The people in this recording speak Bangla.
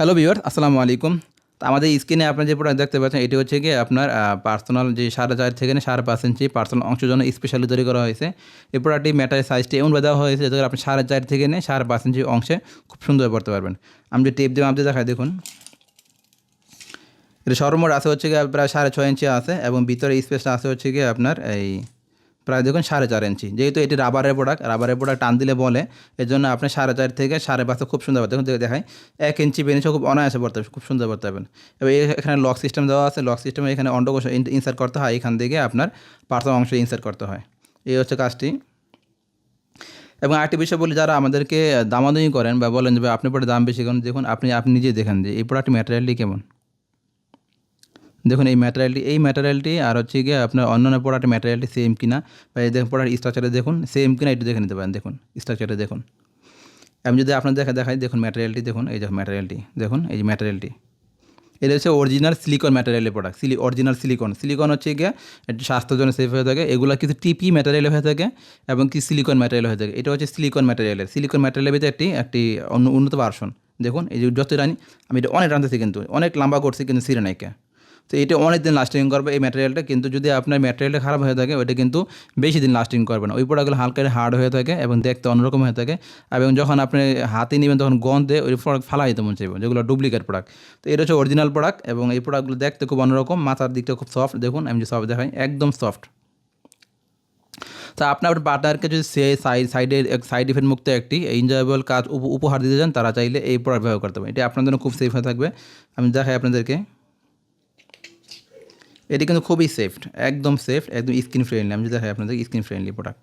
হ্যালো ভিউয়ার্স, আসসালামু আলাইকুম। তো আমাদের স্ক্রিনে আপনারা যে প্রোডাক্ট দেখতে পাচ্ছেন, এটি হচ্ছে গিয়ে আপনার পার্সোনাল যে 4.5 থেকে 5.5 ইঞ্চি পার্সোনাল অংশের জন্য স্পেশালি তৈরি করা হয়েছে। এই প্রোডাক্টটি ম্যাটারের সাইজটি এমনভাবে দেওয়া হয়েছে যাতে করে আপনি 4.5 থেকে 5.5 ইঞ্চি অংশে খুব সুন্দর পড়তে পারবেন। আমি যে টেপ দিয়ে আপনি দেখাই দেখুন, এটা সর্বমোট আছে হচ্ছে গিয়ে প্রায় 6.5 ইঞ্চি আছে এবং ভিতরে স্পেসটা আছে হচ্ছে গিয়ে আপনার এই প্রায় দেখুন 4.5 ইঞ্চি। যেহেতু এটি রাবারের প্রোডাক্ট টান দিলে বলে, এর জন্য আপনি 4.5 থেকে 5.5 খুব সুন্দর দেখুন দেখায় 1 ইঞ্চি বেনিসে খুব অনায়াসে পড়তে হবে, খুব সুন্দর পড়তে পারবেন। এবার এখানে লক সিস্টেম দেওয়া আছে, লক সিস্টেমে এখানে অন্ডকোষ ইনসার্ট করতে হয়, এখান থেকে আপনার পার্সোনাল অংশ ইনসার্ট করতে হয়। এই হচ্ছে কাজটি। এবং আরেকটি বিষয় বলি, যারা আমাদেরকে দামাদামি করেন বা বলেন যে আপনি পরে দাম বেশি, কারণ দেখুন আপনি নিজেই দেখেন যে এই প্রোডাক্ট ম্যাটেরিয়ালটি কেমন। দেখুন এই ম্যাটেরিয়ালটি আর হচ্ছে গিয়ে আপনার অন্যান্য প্রোডাক্টের ম্যাটেরিয়ালটি সেম কিনা, বা এই দেখুন প্রোডাক্ট স্ট্রাকচারে দেখুন সেম কিনা, একটু দেখে নিতে পারেন। দেখুন স্ট্রাকচারে দেখুন। আমি যদি আপনার দেখাই দেখুন ম্যাটেরিয়ালটি দেখুন, এই দেখুন ম্যাটেরিয়ালটি দেখুন, এই যে ম্যাটেরিয়ালটি এটা হচ্ছে অরিজিনাল সিলিকন ম্যাটেরিয়ালের প্রোডাক্ট। অরিজিনাল সিলিকন হচ্ছে গিয়ে একটু স্বাস্থ্যের জন্য সেফ হয়ে থাকে। এগুলো কিছু টিপি ম্যাটেরিয়াল হয়ে থাকে এবং কি সিলিকন ম্যাটেরিয়াল হয়ে থাকে। এটা হচ্ছে সিলিকন ম্যাটেরিয়ালের ভিতরে একটি উন্নত ভার্সন। দেখুন এই যে যত রানি আমি এটা অনেক টানতেছি, কিন্তু অনেক লম্বা করছি, কিন্তু সিরে নাইকা। তো এটা অনেক দিন লাস্টিং করবে এই ম্যাটেরিয়ালটা, কিন্তু যদি আপনার ম্যাটেরিয়ালটা খারাপ হয়ে থাকে ওইটা কিন্তু বেশি দিন লাস্টিং করবে না। ওই প্রোডাক্টগুলো হালকা হার্ড হয়ে থাকে এবং দেখতে অন্যরকম হয়ে থাকে, এবং যখন আপনি হাতে নেবেন তখন গন্ধে ওই প্রোডাক্ট ফালাই দিতে মন চাইবে, যেগুলো ডুপ্লিকেট প্রোডাক্ট। তো এটা হচ্ছে অরিজিনাল প্রোডাক্ট এবং এই প্রোডাক্টগুলো দেখতে খুব অন্যরকম, মাথার দিকটা খুব সফট। দেখুন আমি যে সফট দেখাই, একদম সফট। তা আপনার পার্টনারকে যদি সাইড ইফেক্ট মুক্ত একটি এনজয়েবল কাজ উপহার দিতে চান, তারা চাইলে এই প্রোডাক্ট ব্যবহার করতে পারেন। এটি আপনার জন্য খুব সেফ হয়ে থাকবে। আমি দেখাই আপনাদেরকে, এটি কিন্তু খুবই সেফ, একদম সেফ, একদম স্কিন ফ্রেন্ডলি। আমি যদি দেখাই আপনাদের স্কিন ফ্রেন্ডলি প্রোডাক্ট।